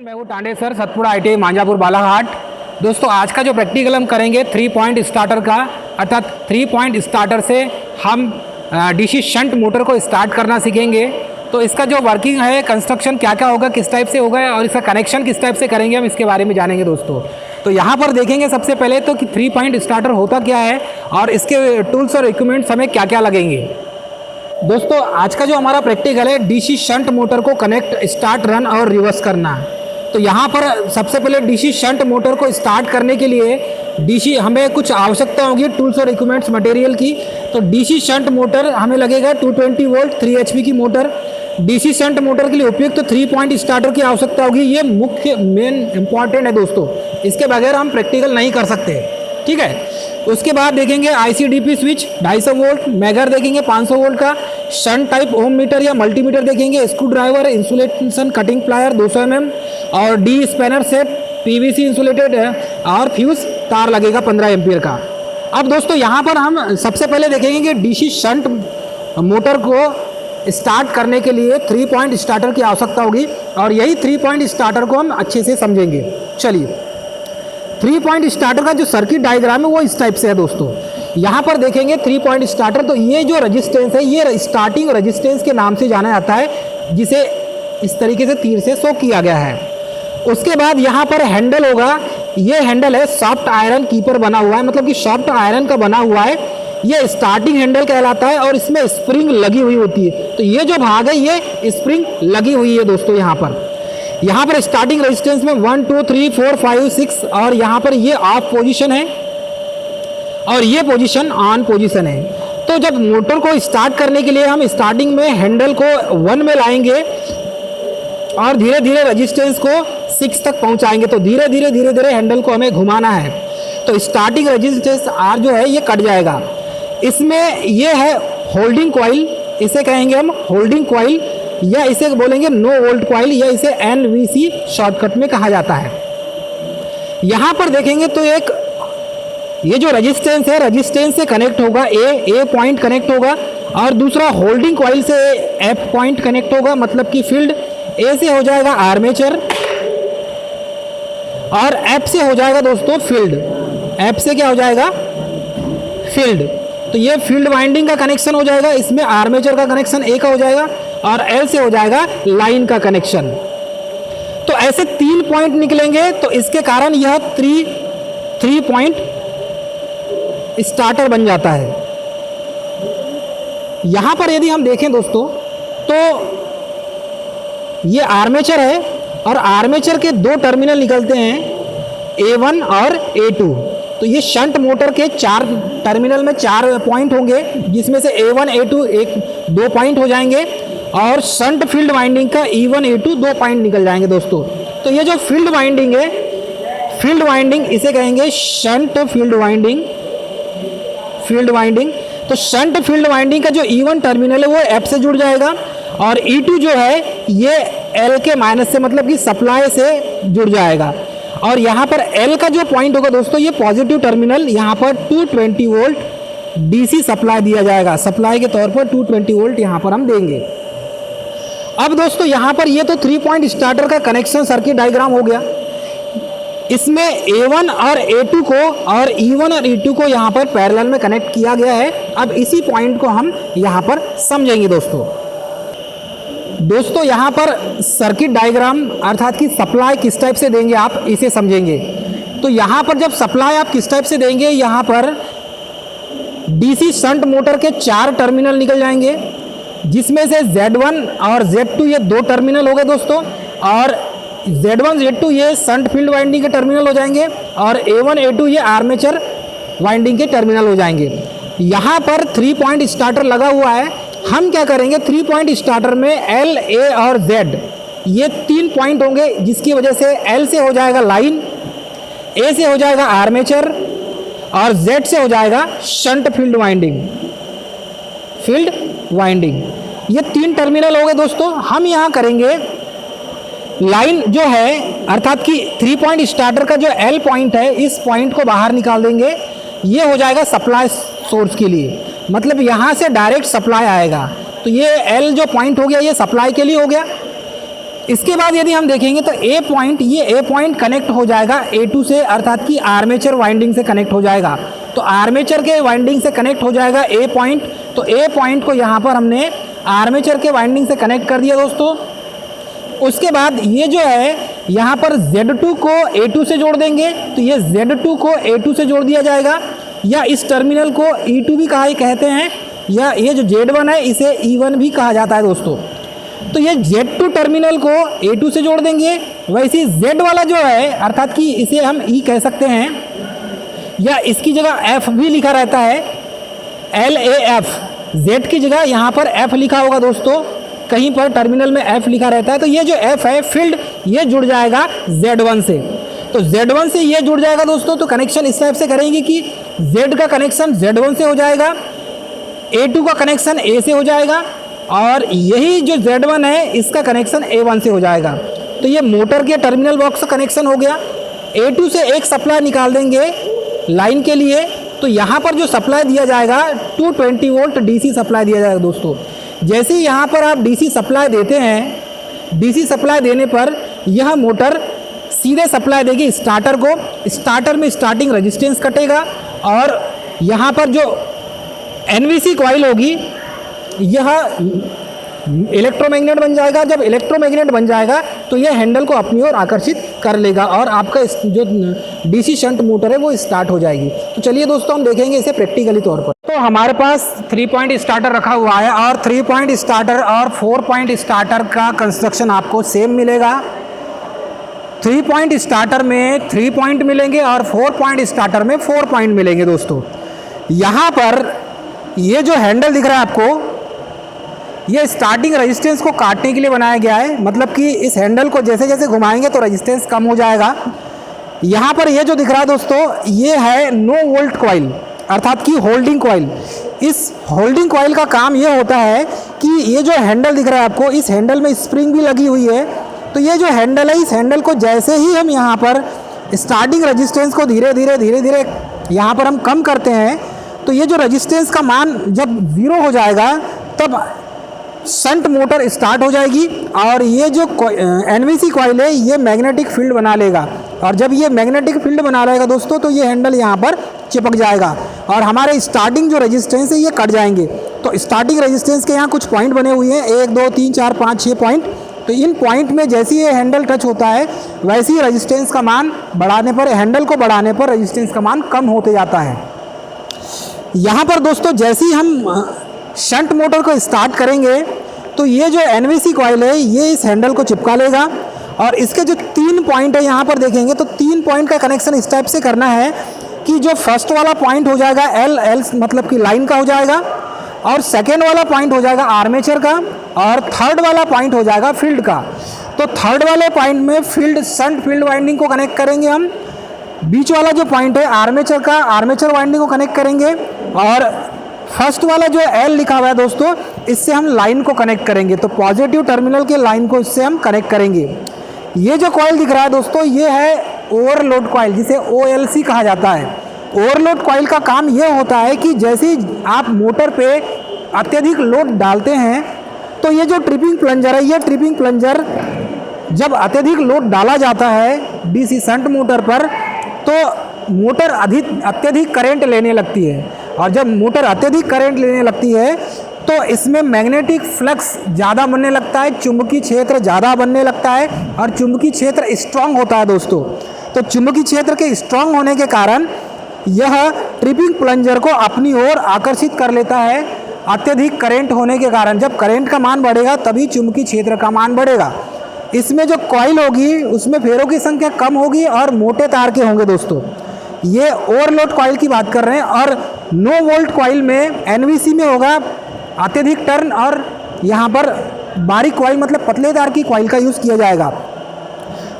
मैं हूँ Tande sir, Satpura ITI Manjhapur Balaghat. दोस्तों आज का जो प्रैक्टिकल हम करेंगे 3 पॉइंट स्टार्टर का, अर्थात 3 पॉइंट स्टार्टर से हम DC शंट मोटर को स्टार्ट करना सीखेंगे। तो इसका जो वर्किंग है, कंस्ट्रक्शन क्या क्या होगा, किस टाइप से होगा और इसका कनेक्शन किस टाइप से करेंगे, हम इसके बारे में जानेंगे दोस्तों। तो यहाँ पर देखेंगे सबसे पहले तो कि 3 पॉइंट स्टार्टर होता क्या है और इसके टूल्स और इक्विपमेंट्स हमें क्या क्या लगेंगे। दोस्तों आज का जो हमारा प्रैक्टिकल है DC शंट मोटर को कनेक्ट, स्टार्ट, रन और रिवर्स करना। तो यहाँ पर सबसे पहले DC शंट मोटर को स्टार्ट करने के लिए DC हमें कुछ आवश्यकता होगी टूल्स और इक्विपमेंट्स मटेरियल की। तो DC शंट मोटर हमें लगेगा 220 वोल्ट 3 HP की मोटर। DC शंट मोटर के लिए उपयुक्त तो 3 पॉइंट स्टार्टर की आवश्यकता होगी। ये मुख्य मेन इंपॉर्टेंट है दोस्तों, इसके बगैर हम प्रैक्टिकल नहीं कर सकते, ठीक है। उसके बाद देखेंगे ICDP स्विच 250 वोल्ट, मैगर देखेंगे 500 वोल्ट का, शंट टाइप ओम मीटर या मल्टीमीटर देखेंगे, screwdriver, insulation cutting plier 200 mm और D spanner set, PVC insulated है और फ्यूज तार लगेगा 15 एम्पियर का। अब दोस्तों यहाँ पर हम सबसे पहले देखेंगे कि DC शंट मोटर को स्टार्ट करने के लिए 3 पॉइंट स्टार्टर की आवश्यकता होगी और यही 3 पॉइंट स्टार्टर को हम अच्छे से समझेंगे। चलिए, 3 पॉइंट स्टार्टर का जो सर्किट डायग्राम है वो इस टाइप से है दोस्तों। यहाँ पर देखेंगे 3 पॉइंट स्टार्टर, तो ये जो रेजिस्टेंस है ये स्टार्टिंग रेजिस्टेंस के नाम से जाना जाता है, जिसे इस तरीके से तीर से शो किया गया है। उसके बाद यहाँ पर हैंडल होगा, ये हैंडल है सॉफ्ट आयरन कीपर बना हुआ है, मतलब कि सॉफ्ट आयरन का बना हुआ है। ये स्टार्टिंग हैंडल कहलाता है और इसमें स्प्रिंग लगी हुई होती है। तो ये जो भाग है ये स्प्रिंग लगी हुई है दोस्तों। यहाँ पर स्टार्टिंग रेजिस्टेंस में 1 2 3 4 5 6 और यहाँ पर ये ऑफ पोजीशन है और ये पोजीशन ऑन पोजीशन है। तो जब मोटर को स्टार्ट करने के लिए हम स्टार्टिंग में हैंडल को 1 में लाएंगे और धीरे धीरे रेजिस्टेंस को 6 तक पहुंचाएंगे। तो धीरे धीरे हैंडल को हमें घुमाना है, तो स्टार्टिंग रेजिस्टेंस R जो है ये कट जाएगा। इसमें ये है होल्डिंग कॉइल, इसे कहेंगे हम होल्डिंग कॉइल या इसे बोलेंगे नो वोल्ट कॉइल या इसे NVC शॉर्टकट में कहा जाता है। यहाँ पर देखेंगे तो एक ये जो रेजिस्टेंस है, रेजिस्टेंस से कनेक्ट होगा A पॉइंट कनेक्ट होगा और दूसरा होल्डिंग कॉइल से F पॉइंट कनेक्ट होगा, मतलब कि फील्ड A से हो जाएगा आर्मेचर और F से हो जाएगा दोस्तों फील्ड। F से क्या हो जाएगा? फील्ड। तो ये फील्ड वाइंडिंग का कनेक्शन हो जाएगा, इसमें आर्मेचर का कनेक्शन A का हो जाएगा और L से हो जाएगा लाइन का कनेक्शन। तो ऐसे 3 पॉइंट निकलेंगे, तो इसके कारण यह 3 पॉइंट स्टार्टर बन जाता है। यहां पर यदि हम देखें दोस्तों तो ये आर्मेचर है और आर्मेचर के 2 टर्मिनल निकलते हैं A1 और A2। तो ये शंट मोटर के 4 टर्मिनल में 4 पॉइंट होंगे, जिसमें से A1 A2 2 पॉइंट हो जाएंगे और शंट फील्ड वाइंडिंग का E1 A2 2 पॉइंट निकल जाएंगे दोस्तों। तो ये जो फील्ड वाइंडिंग है, फील्ड वाइंडिंग इसे कहेंगे शंट फील्ड वाइंडिंग। तो शंट फील्ड वाइंडिंग का जो E1 टर्मिनल है वो F से जुड़ जाएगा और E2 जो है ये L के माइनस से, मतलब कि सप्लाई से जुड़ जाएगा। और यहाँ पर L का जो पॉइंट होगा दोस्तों, ये पॉजिटिव टर्मिनल, यहाँ पर 220 वोल्ट DC सप्लाई दिया जाएगा। सप्लाई के तौर पर 220 वोल्ट यहाँ पर हम देंगे। अब दोस्तों यहाँ पर ये तो 3 पॉइंट स्टार्टर का कनेक्शन सर्किट डायग्राम हो गया। इसमें A1 और A2 को और E1 और E2 को यहाँ पर पैरेलल में कनेक्ट किया गया है। अब इसी पॉइंट को हम यहाँ पर समझेंगे दोस्तों यहाँ पर सर्किट डायग्राम अर्थात कि सप्लाई किस टाइप से देंगे आप इसे समझेंगे। तो यहाँ पर जब सप्लाई आप किस टाइप से देंगे, यहाँ पर DC शंट मोटर के 4 टर्मिनल निकल जाएंगे, जिसमें से Z1 और Z2 ये 2 टर्मिनल हो गए दोस्तों और Z1 Z2 ये शंट फील्ड वाइंडिंग के टर्मिनल हो जाएंगे और A1 A2 ये आर्मेचर वाइंडिंग के टर्मिनल हो जाएंगे। यहाँ पर 3 पॉइंट स्टार्टर लगा हुआ है। हम क्या करेंगे, 3 पॉइंट स्टार्टर में L, A और Z ये 3 पॉइंट होंगे, जिसकी वजह से L से हो जाएगा लाइन, A से हो जाएगा आर्मेचर और Z से हो जाएगा शंट फील्ड वाइंडिंग। ये 3 टर्मिनल हो गए दोस्तों। हम यहाँ करेंगे लाइन जो है, अर्थात कि 3 पॉइंट स्टार्टर का जो L पॉइंट है, इस पॉइंट को बाहर निकाल देंगे। ये हो जाएगा सप्लाई सोर्स के लिए, मतलब यहाँ से डायरेक्ट सप्लाई आएगा। तो ये L जो पॉइंट हो गया ये सप्लाई के लिए हो गया। इसके बाद यदि हम देखेंगे तो ए पॉइंट, ये ए पॉइंट कनेक्ट हो जाएगा A2 से, अर्थात कि आर्मेचर वाइंडिंग से कनेक्ट हो जाएगा। तो आर्मेचर के वाइंडिंग से कनेक्ट हो जाएगा ए पॉइंट। तो ए पॉइंट को यहाँ पर हमने आर्मेचर के वाइंडिंग से कनेक्ट कर दिया दोस्तों। उसके बाद ये जो है यहाँ पर Z2 को A2 से जोड़ देंगे, तो ये Z2 को A2 से जोड़ दिया जाएगा, या इस टर्मिनल को E2 भी कहते हैं, या ये जो Z1 है इसे E1 भी कहा जाता है दोस्तों। तो ये Z2 टर्मिनल को A2 से जोड़ देंगे। वैसे Z वाला जो है, अर्थात कि इसे हम E कह सकते हैं, या इसकी जगह F भी लिखा रहता है, LAF, Z की जगह यहाँ पर F लिखा होगा दोस्तों, कहीं पर टर्मिनल में F लिखा रहता है। तो ये जो F है फील्ड, ये जुड़ जाएगा Z1 से। तो Z1 से ये जुड़ जाएगा दोस्तों। तो कनेक्शन इस टाइप से करेंगे कि Z का कनेक्शन Z1 से हो जाएगा, A2 का कनेक्शन A से हो जाएगा, और यही जो Z1 है इसका कनेक्शन A1 से हो जाएगा। तो ये मोटर के टर्मिनल बॉक्स का कनेक्शन हो गया। A2 से एक सप्लाई निकाल देंगे लाइन के लिए। तो यहाँ पर जो सप्लाई दिया जाएगा 220 वोल्ट DC सप्लाई दिया जाएगा दोस्तों। जैसे ही यहाँ पर आप DC सप्लाई देते हैं, DC सप्लाई देने पर यह मोटर सीधे सप्लाई देगी स्टार्टर को। स्टार्टर में स्टार्टिंग रेजिस्टेंस कटेगा, और यहाँ पर जो NVC कॉइल होगी यह इलेक्ट्रोमैग्नेट बन जाएगा। जब इलेक्ट्रोमैग्नेट बन जाएगा तो यह हैंडल को अपनी ओर आकर्षित कर लेगा, और आपका जो DC शंट मोटर है वो स्टार्ट हो जाएगी। तो चलिए दोस्तों हम देखेंगे इसे प्रैक्टिकली तौर पर। तो हमारे पास 3 पॉइंट स्टार्टर रखा हुआ है, और 3 पॉइंट स्टार्टर और 4 पॉइंट स्टार्टर का कंस्ट्रक्शन आपको सेम मिलेगा। 3 पॉइंट स्टार्टर में 3 पॉइंट मिलेंगे, और 4 पॉइंट स्टार्टर में 4 पॉइंट मिलेंगे दोस्तों। यहाँ पर ये जो हैंडल दिख रहा है आपको, ये स्टार्टिंग रेजिस्टेंस को काटने के लिए बनाया गया है। मतलब कि इस हैंडल को जैसे जैसे घुमाएंगे तो रेजिस्टेंस कम हो जाएगा। यहाँ पर ये जो दिख रहा है दोस्तों, ये है नो वोल्ट कॉइल, अर्थात कि होल्डिंग कॉइल। इस होल्डिंग कॉइल का काम ये होता है कि ये जो हैंडल दिख रहा है आपको, इस हैंडल में स्प्रिंग भी लगी हुई है। तो ये जो हैंडल है, इस हैंडल को जैसे ही हम यहाँ पर स्टार्टिंग रेजिस्टेंस को धीरे धीरे यहाँ पर हम कम करते हैं, तो ये जो रेजिस्टेंस का मान जब 0 हो जाएगा तब शंट मोटर स्टार्ट हो जाएगी, और ये जो NVC कॉइल है ये मैग्नेटिक फील्ड बना लेगा। और जब ये मैग्नेटिक फील्ड बना लेगा दोस्तों, तो ये हैंडल यहाँ पर चिपक जाएगा, और हमारे स्टार्टिंग जो रेजिस्टेंस है ये कट जाएंगे। तो स्टार्टिंग रेजिस्टेंस के यहाँ कुछ पॉइंट बने हुए हैं, 1 2 3 4 5 6 पॉइंट। तो इन पॉइंट में जैसे ही ये हैंडल टच होता है, वैसे ही रेजिस्टेंस का मान बढ़ाने पर, हैंडल को बढ़ाने पर रेजिस्टेंस का मान कम होते जाता है। यहाँ पर दोस्तों जैसे ही हम शंट मोटर को स्टार्ट करेंगे, तो ये जो NVC कॉइल है ये इस हैंडल को चिपका लेगा, और इसके जो 3 पॉइंट है यहाँ पर देखेंगे तो 3 पॉइंट का कनेक्शन इस टाइप से करना है कि जो फर्स्ट वाला पॉइंट हो जाएगा L मतलब कि लाइन का हो जाएगा, और सेकेंड वाला पॉइंट हो जाएगा आर्मेचर का, और थर्ड वाला पॉइंट हो जाएगा फील्ड का। तो थर्ड वाले पॉइंट में फील्ड शंट फील्ड वाइंडिंग को कनेक्ट करेंगे हम। बीच वाला जो पॉइंट है आर्मेचर का, आर्मेचर वाइंडिंग को कनेक्ट करेंगे, और फर्स्ट वाला जो L लिखा हुआ है दोस्तों, इससे हम लाइन को कनेक्ट करेंगे। तो पॉजिटिव टर्मिनल के लाइन को इससे हम कनेक्ट करेंगे। ये जो कॉइल दिख रहा है दोस्तों, ये है ओवरलोड कॉइल, जिसे OLC कहा जाता है। ओवरलोड कॉइल का काम ये होता है कि जैसे ही आप मोटर पे अत्यधिक लोड डालते हैं, तो ये जो ट्रिपिंग प्लंजर है, ये ट्रिपिंग प्लंजर जब अत्यधिक लोड डाला जाता है DC शंट मोटर पर, तो मोटर अत्यधिक करंट लेने लगती है। और जब मोटर अत्यधिक करंट लेने लगती है तो इसमें मैग्नेटिक फ्लक्स ज़्यादा बनने लगता है, चुंबकीय क्षेत्र ज़्यादा बनने लगता है, और चुंबकीय क्षेत्र स्ट्रांग होता है दोस्तों। तो चुंबकीय क्षेत्र के स्ट्रांग होने के कारण यह ट्रिपिंग प्लंजर को अपनी ओर आकर्षित कर लेता है। अत्यधिक करंट होने के कारण, जब करंट का मान बढ़ेगा तभी चुंबकीय क्षेत्र का मान बढ़ेगा। इसमें जो कॉइल होगी उसमें फेरों की संख्या कम होगी और मोटे तार के होंगे दोस्तों। ये ओवरलोड कॉइल की बात कर रहे हैं। और नो वोल्ट कॉइल में NVC में होगा अत्यधिक टर्न, और यहाँ पर बारीक कॉइल मतलब पतले तार की कॉइल का यूज़ किया जाएगा।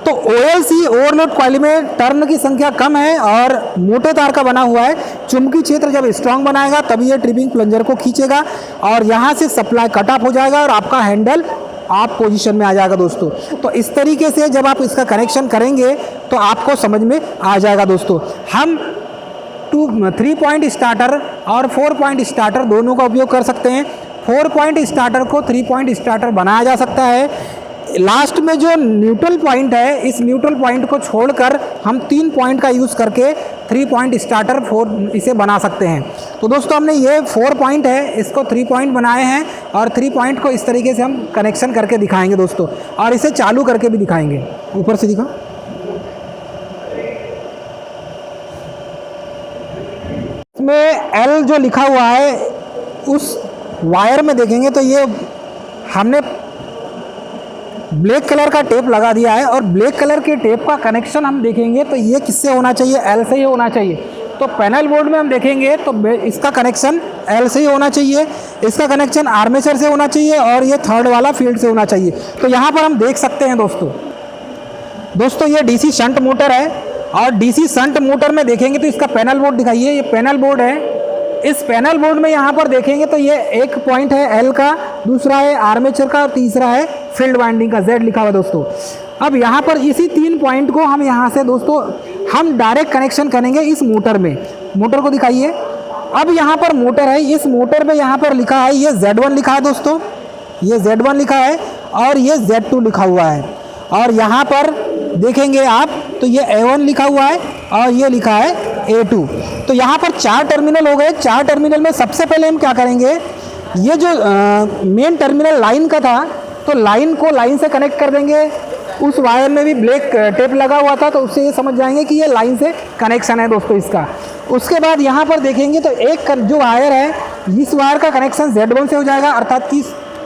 तो OLC ओवरलोड कॉइल में टर्न की संख्या कम है और मोटे तार का बना हुआ है। चुंबकीय क्षेत्र जब स्ट्रांग बनाएगा तभी ये ट्रिपिंग प्लंजर को खींचेगा, और यहाँ से सप्लाई कट ऑफ हो जाएगा और आपका हैंडल ऑफ पोजीशन में आ जाएगा दोस्तों। तो इस तरीके से जब आप इसका कनेक्शन करेंगे तो आपको समझ में आ जाएगा दोस्तों। हम 3 पॉइंट स्टार्टर और 4 पॉइंट स्टार्टर दोनों का उपयोग कर सकते हैं। 4 पॉइंट स्टार्टर को 3 पॉइंट स्टार्टर बनाया जा सकता है। लास्ट में जो न्यूट्रल पॉइंट है, इस न्यूट्रल पॉइंट को छोड़कर हम 3 पॉइंट का यूज़ करके 3 पॉइंट स्टार्टर 4 इसे बना सकते हैं। तो दोस्तों हमने ये 4 पॉइंट है, इसको 3 पॉइंट बनाए हैं और 3 पॉइंट को इस तरीके से हम कनेक्शन करके दिखाएंगे दोस्तों, और इसे चालू करके भी दिखाएंगे। ऊपर से दिखा, इसमें L जो लिखा हुआ है उस वायर में देखेंगे तो ये हमने ब्लैक कलर का टेप लगा दिया है, और ब्लैक कलर के टेप का कनेक्शन हम देखेंगे तो ये किससे होना चाहिए, L से ही होना चाहिए। तो पैनल बोर्ड में हम देखेंगे तो इसका कनेक्शन L से ही होना चाहिए, इसका कनेक्शन आर्मेचर से होना चाहिए, और ये थर्ड वाला फील्ड से होना चाहिए। तो यहाँ पर हम देख सकते हैं दोस्तों ये DC शंट मोटर है, और DC शंट मोटर में देखेंगे तो इसका पैनल बोर्ड दिखाइए, ये पैनल बोर्ड है। इस पैनल बोर्ड में यहाँ पर देखेंगे तो ये एक पॉइंट है L का, दूसरा है आर्मेचर का, और तीसरा है फील्ड वाइंडिंग का, Z लिखा हुआ दोस्तों। अब यहाँ पर इसी 3 पॉइंट को हम यहाँ से दोस्तों हम डायरेक्ट कनेक्शन करेंगे इस मोटर में। मोटर को दिखाइए। अब यहाँ पर मोटर है, इस मोटर में यहाँ पर लिखा है, ये Z1 लिखा है दोस्तों, ये Z1 लिखा है, और ये Z2 लिखा हुआ है। और यहाँ पर देखेंगे आप तो ये A1 लिखा हुआ है, और ये लिखा है A2। तो यहाँ पर 4 टर्मिनल हो गए। 4 टर्मिनल में सबसे पहले हम क्या करेंगे, ये जो मेन टर्मिनल लाइन का था, तो लाइन को लाइन से कनेक्ट कर देंगे। उस वायर में भी ब्लैक टेप लगा हुआ था, तो उससे ये समझ जाएंगे कि ये लाइन से कनेक्शन है दोस्तों इसका। उसके बाद यहाँ पर देखेंगे तो एक जो वायर है, इस वायर का कनेक्शन Z1 से हो जाएगा, अर्थात कि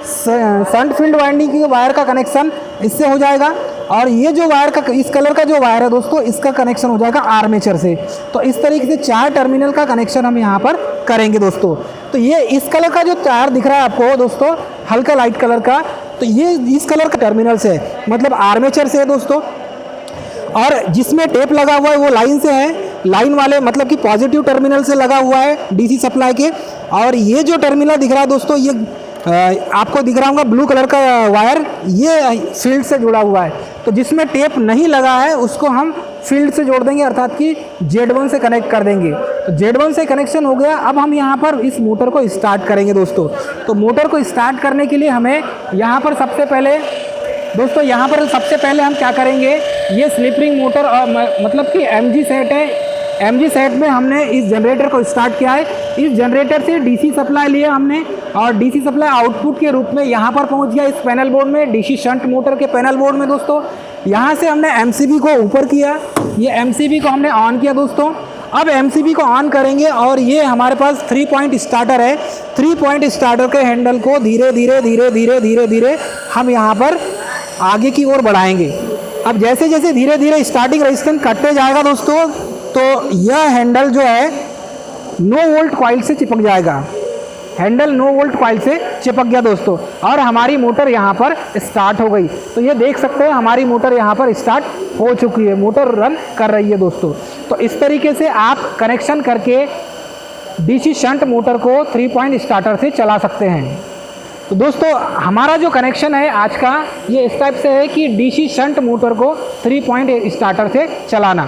शंट फील्ड वाइंडिंग की वायर का कनेक्शन इससे हो जाएगा। और ये जो वायर का इस कलर का जो वायर है दोस्तों, इसका कनेक्शन हो जाएगा आर्मेचर से। तो इस तरीके से 4 टर्मिनल का कनेक्शन हम यहाँ पर करेंगे दोस्तों। तो ये इस कलर का जो तार दिख रहा है आपको दोस्तों, हल्का लाइट कलर का, तो ये इस कलर का टर्मिनल से है, मतलब आर्मेचर से है दोस्तों। और जिसमें टेप लगा हुआ है वो लाइन से है, लाइन वाले मतलब कि पॉजिटिव टर्मिनल से लगा हुआ है DC सप्लाई के। और ये जो टर्मिनल दिख रहा है दोस्तों, ये आपको दिख रहा होगा ब्लू कलर का वायर, ये फील्ड से जुड़ा हुआ है। तो जिसमें टेप नहीं लगा है उसको हम फील्ड से जोड़ देंगे, अर्थात कि Z1 से कनेक्ट कर देंगे। तो Z1 से कनेक्शन हो गया। अब हम यहाँ पर इस मोटर को स्टार्ट करेंगे दोस्तों। तो मोटर को स्टार्ट करने के लिए हमें यहाँ पर सबसे पहले दोस्तों हम क्या करेंगे, ये स्लिप रिंग मोटर और मतलब कि MG सेट है। MG सेट में हमने इस जनरेटर को स्टार्ट किया है। इस जनरेटर से DC सप्लाई लिया हमने, और DC सप्लाई आउटपुट के रूप में यहाँ पर पहुँच गया इस पैनल बोर्ड में, DC शंट मोटर के पैनल बोर्ड में दोस्तों। यहाँ से हमने MCB को ऊपर किया, ये MCB को हमने ऑन किया दोस्तों। अब MCB को ऑन करेंगे, और ये हमारे पास 3 पॉइंट स्टार्टर है। 3 पॉइंट स्टार्टर के हैंडल को धीरे धीरे हम यहाँ पर आगे की ओर बढ़ाएंगे। अब जैसे जैसे धीरे धीरे स्टार्टिंग रेजिस्टेंस कटते जाएगा दोस्तों, तो यह हैंडल जो है नो वोल्ट कॉइल से चिपक जाएगा। हैंडल नो वोल्ट कॉइल से चिपक गया दोस्तों, और हमारी मोटर यहाँ पर स्टार्ट हो गई। तो ये देख सकते हैं हमारी मोटर यहाँ पर स्टार्ट हो चुकी है, मोटर रन कर रही है दोस्तों। तो इस तरीके से आप कनेक्शन करके DC शंट मोटर को 3 पॉइंट स्टार्टर से चला सकते हैं। तो दोस्तों हमारा जो कनेक्शन है आज का, ये इस टाइप से है कि DC शंट मोटर को 3 पॉइंट स्टार्टर से चलाना।